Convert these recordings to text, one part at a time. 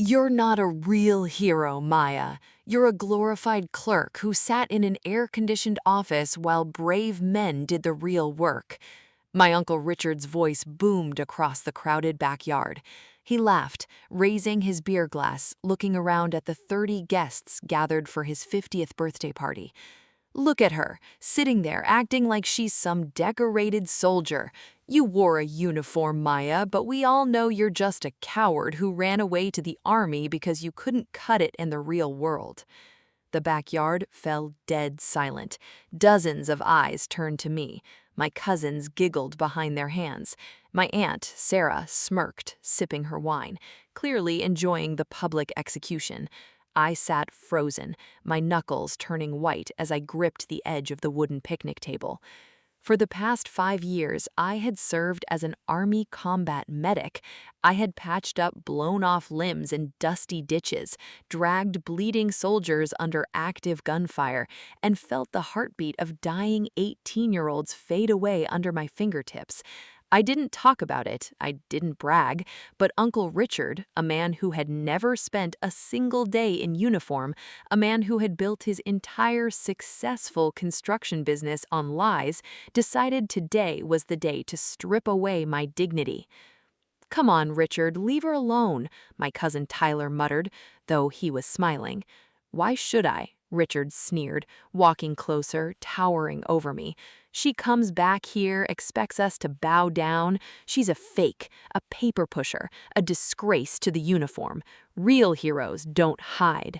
You're not a real hero, Maya. You're a glorified clerk who sat in an air-conditioned office while brave men did the real work. My Uncle Richard's voice boomed across the crowded backyard. He laughed, raising his beer glass, looking around at the 30 guests gathered for his 50th birthday party. Look at her, sitting there acting like she's some decorated soldier. You wore a uniform, Maya, but we all know you're just a coward who ran away to the army because you couldn't cut it in the real world. The backyard fell dead silent. Dozens of eyes turned to me. My cousins giggled behind their hands. My aunt, Sarah, smirked, sipping her wine, clearly enjoying the public execution. I sat frozen, my knuckles turning white as I gripped the edge of the wooden picnic table. For the past 5 years, I had served as an Army combat medic. I had patched up blown-off limbs in dusty ditches, dragged bleeding soldiers under active gunfire, and felt the heartbeat of dying 18-year-olds fade away under my fingertips. I didn't talk about it, I didn't brag, but Uncle Richard, a man who had never spent a single day in uniform, a man who had built his entire successful construction business on lies, decided today was the day to strip away my dignity. "Come on, Richard, leave her alone," my cousin Tyler muttered, though he was smiling. "Why should I?" Richard sneered, walking closer, towering over me. "She comes back here, expects us to bow down. She's a fake, a paper pusher, a disgrace to the uniform. Real heroes don't hide."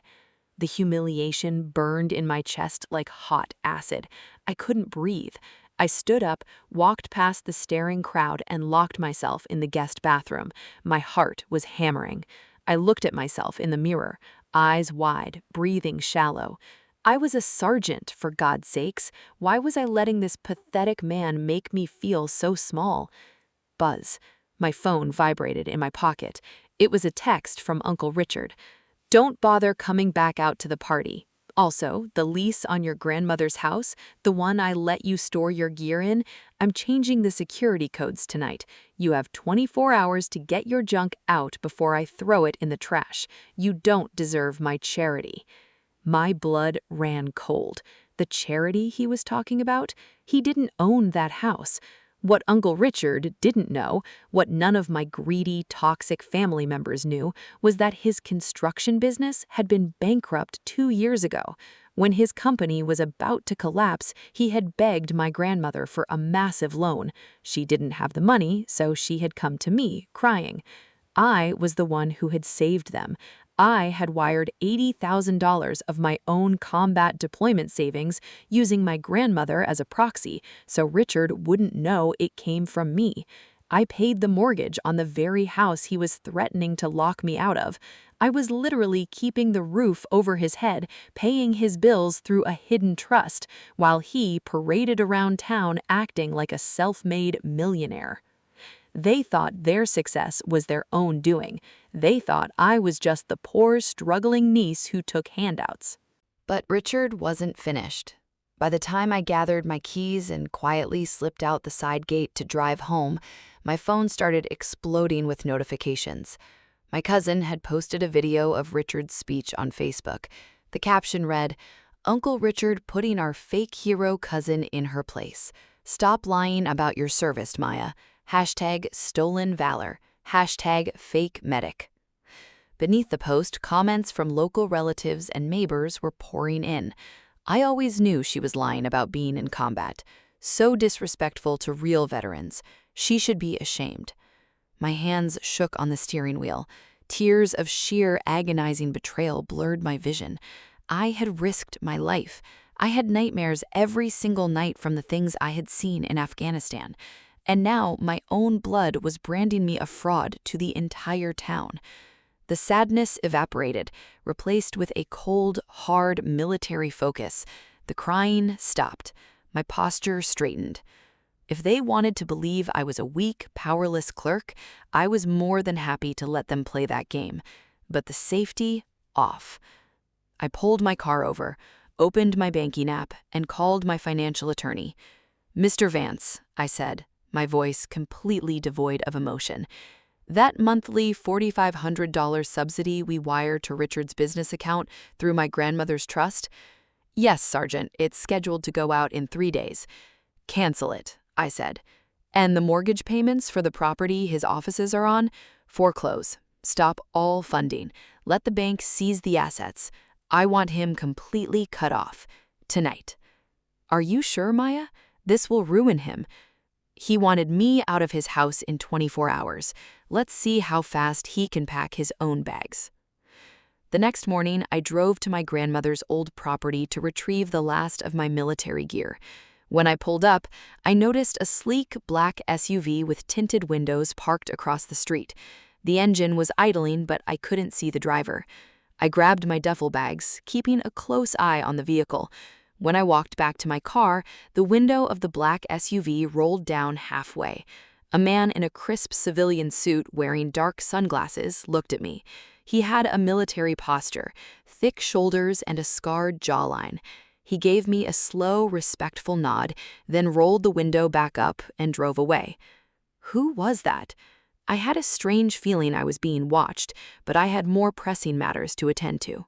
The humiliation burned in my chest like hot acid. I couldn't breathe. I stood up, walked past the staring crowd, and locked myself in the guest bathroom. My heart was hammering. I looked at myself in the mirror, eyes wide, breathing shallow. I was a sergeant, for God's sakes. Why was I letting this pathetic man make me feel so small? Buzz. My phone vibrated in my pocket. It was a text from Uncle Richard. "Don't bother coming back out to the party. Also, the lease on your grandmother's house, the one I let you store your gear in, I'm changing the security codes tonight. You have 24 hours to get your junk out before I throw it in the trash. You don't deserve my charity." My blood ran cold. The charity he was talking about? He didn't own that house. What Uncle Richard didn't know, what none of my greedy, toxic family members knew, was that his construction business had been bankrupt 2 years ago. When his company was about to collapse, he had begged my grandmother for a massive loan. She didn't have the money, so she had come to me, crying. I was the one who had saved them. I had wired $80,000 of my own combat deployment savings using my grandmother as a proxy, so Richard wouldn't know it came from me. I paid the mortgage on the very house he was threatening to lock me out of. I was literally keeping the roof over his head, paying his bills through a hidden trust, while he paraded around town acting like a self-made millionaire. They thought their success was their own doing. They thought I was just the poor, struggling niece who took handouts. But Richard wasn't finished. By the time I gathered my keys and quietly slipped out the side gate to drive home, my phone started exploding with notifications. My cousin had posted a video of Richard's speech on Facebook. The caption read, "Uncle Richard putting our fake hero cousin in her place. Stop lying about your service, Maya. #stolen-valor. #fake medic." Beneath the post, comments from local relatives and neighbors were pouring in. I always knew she was lying about being in combat. So disrespectful to real veterans. She should be ashamed. My hands shook on the steering wheel. Tears of sheer agonizing betrayal blurred my vision. I had risked my life. I had nightmares every single night from the things I had seen in Afghanistan. And now my own blood was branding me a fraud to the entire town. The sadness evaporated, replaced with a cold, hard military focus. The crying stopped. My posture straightened. If they wanted to believe I was a weak, powerless clerk, I was more than happy to let them play that game. But the safety, off. I pulled my car over, opened my banking app, and called my financial attorney. "Mr. Vance," I said, my voice completely devoid of emotion. That monthly $4,500 subsidy we wired to Richard's business account through my grandmother's trust? Yes, Sergeant, it's scheduled to go out in 3 days. Cancel it, I said. And the mortgage payments for the property his offices are on? Foreclose. Stop all funding. Let the bank seize the assets. I want him completely cut off. Tonight. Are you sure, Maya? This will ruin him. He wanted me out of his house in 24 hours. Let's see how fast he can pack his own bags. The next morning, I drove to my grandmother's old property to retrieve the last of my military gear. When I pulled up, I noticed a sleek black SUV with tinted windows parked across the street. The engine was idling, but I couldn't see the driver. I grabbed my duffel bags, keeping a close eye on the vehicle. When I walked back to my car, the window of the black SUV rolled down halfway. A man in a crisp civilian suit wearing dark sunglasses looked at me. He had a military posture, thick shoulders and a scarred jawline. He gave me a slow, respectful nod, then rolled the window back up and drove away. Who was that? I had a strange feeling I was being watched, but I had more pressing matters to attend to.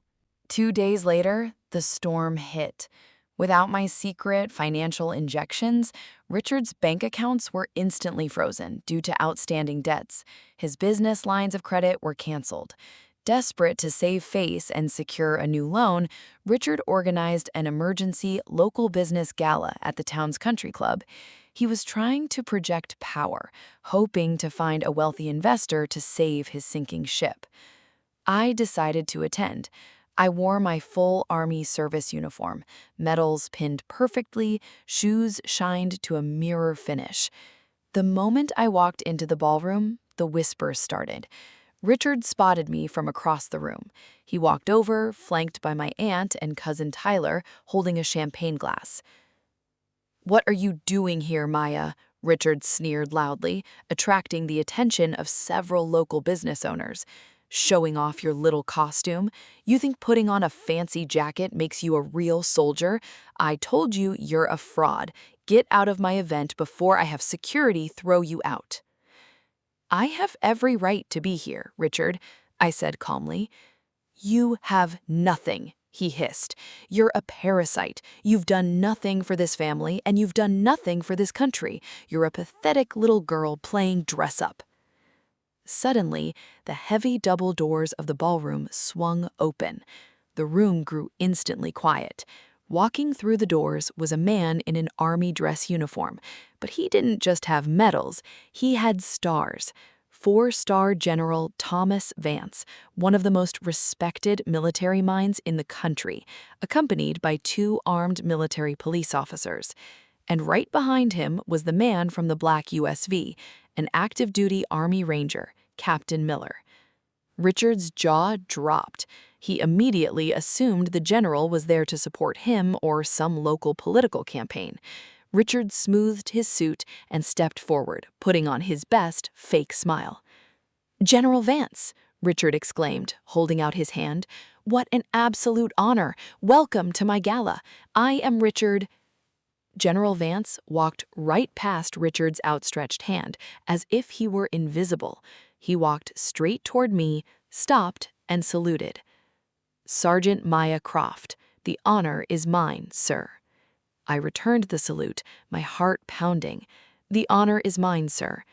2 days later, the storm hit. Without my secret financial injections, Richard's bank accounts were instantly frozen due to outstanding debts. His business lines of credit were canceled. Desperate to save face and secure a new loan, Richard organized an emergency local business gala at the town's country club. He was trying to project power, hoping to find a wealthy investor to save his sinking ship. I decided to attend. I wore my full Army service uniform, medals pinned perfectly, shoes shined to a mirror finish. The moment I walked into the ballroom, the whispers started. Richard spotted me from across the room. He walked over, flanked by my aunt and cousin Tyler, holding a champagne glass. "What are you doing here, Maya?" Richard sneered loudly, attracting the attention of several local business owners. "Showing off your little costume? You think putting on a fancy jacket makes you a real soldier? I told you you're a fraud. Get out of my event before I have security throw you out." "I have every right to be here, Richard," I said calmly. "You have nothing," he hissed. "You're a parasite. You've done nothing for this family, and you've done nothing for this country. You're a pathetic little girl playing dress-up." Suddenly, the heavy double doors of the ballroom swung open. The room grew instantly quiet. Walking through the doors was a man in an army dress uniform, but he didn't just have medals, he had stars. 4-star General Thomas Vance, one of the most respected military minds in the country, accompanied by 2 armed military police officers. And right behind him was the man from the black USV, an active-duty Army Ranger, Captain Miller. Richard's jaw dropped. He immediately assumed the general was there to support him or some local political campaign. Richard smoothed his suit and stepped forward, putting on his best fake smile. "General Vance," Richard exclaimed, holding out his hand. "What an absolute honor! Welcome to my gala. I am Richard—" General Vance walked right past Richard's outstretched hand, as if he were invisible. He walked straight toward me, stopped, and saluted. "Sergeant Maya Croft, the honor is mine, sir." I returned the salute, my heart pounding. "The honor is mine, sir."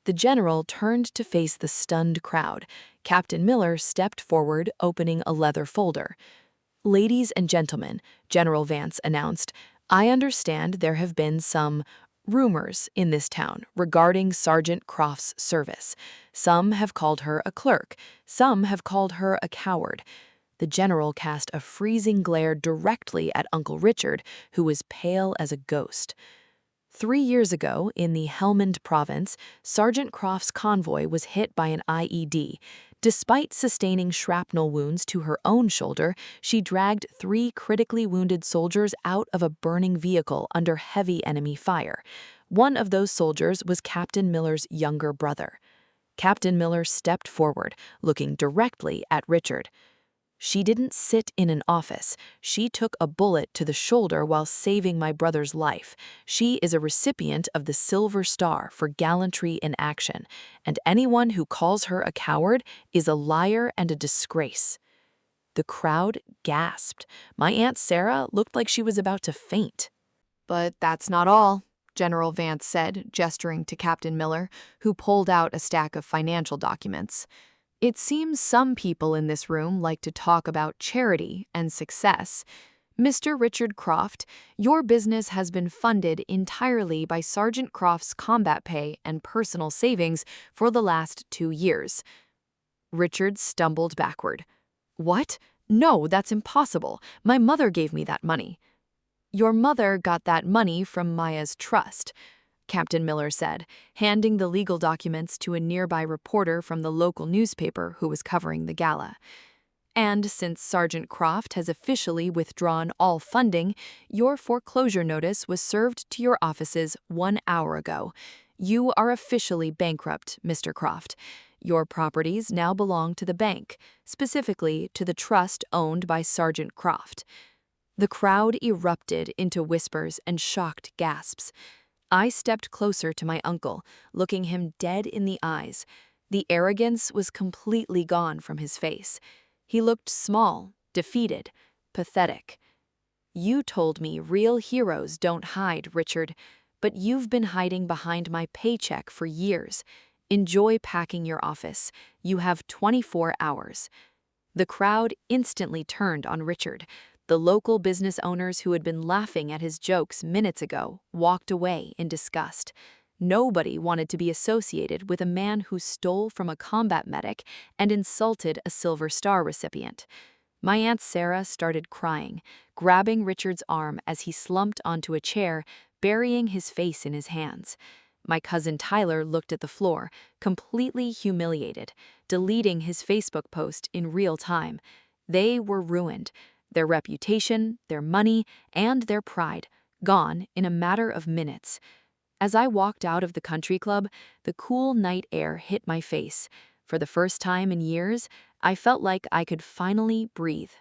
The general turned to face the stunned crowd. Captain Miller stepped forward, opening a leather folder. "Ladies and gentlemen," General Vance announced, "I understand there have been some rumors in this town regarding Sergeant Croft's service. Some have called her a clerk. Some have called her a coward." The general cast a freezing glare directly at Uncle Richard, who was pale as a ghost. 3 years ago, in the Helmand province, Sergeant Croft's convoy was hit by an IED. Despite sustaining shrapnel wounds to her own shoulder, she dragged 3 critically wounded soldiers out of a burning vehicle under heavy enemy fire. One of those soldiers was Captain Miller's younger brother. Captain Miller stepped forward, looking directly at Richard. She didn't sit in an office. She took a bullet to the shoulder while saving my brother's life. She is a recipient of the Silver Star for gallantry in action, and anyone who calls her a coward is a liar and a disgrace." The crowd gasped. My Aunt Sarah looked like she was about to faint. "But that's not all," General Vance said, gesturing to Captain Miller, who pulled out a stack of financial documents. "It seems some people in this room like to talk about charity and success. Mr. Richard Croft, your business has been funded entirely by Sergeant Croft's combat pay and personal savings for the last 2 years." Richard stumbled backward. "What? No, that's impossible. My mother gave me that money." "Your mother got that money from Maya's trust," Captain Miller said, handing the legal documents to a nearby reporter from the local newspaper who was covering the gala. "And since Sergeant Croft has officially withdrawn all funding, your foreclosure notice was served to your offices 1 hour ago. You are officially bankrupt, Mr. Croft. Your properties now belong to the bank, specifically to the trust owned by Sergeant Croft." The crowd erupted into whispers and shocked gasps. I stepped closer to my uncle, looking him dead in the eyes. The arrogance was completely gone from his face. He looked small, defeated, pathetic. "You told me real heroes don't hide, Richard, but you've been hiding behind my paycheck for years. Enjoy packing your office. You have 24 hours." The crowd instantly turned on Richard. The local business owners who had been laughing at his jokes minutes ago walked away in disgust. Nobody wanted to be associated with a man who stole from a combat medic and insulted a Silver Star recipient. My Aunt Sarah started crying, grabbing Richard's arm as he slumped onto a chair, burying his face in his hands. My cousin Tyler looked at the floor, completely humiliated, deleting his Facebook post in real time. They were ruined. Their reputation, their money, and their pride, gone in a matter of minutes. As I walked out of the country club, the cool night air hit my face. For the first time in years, I felt like I could finally breathe.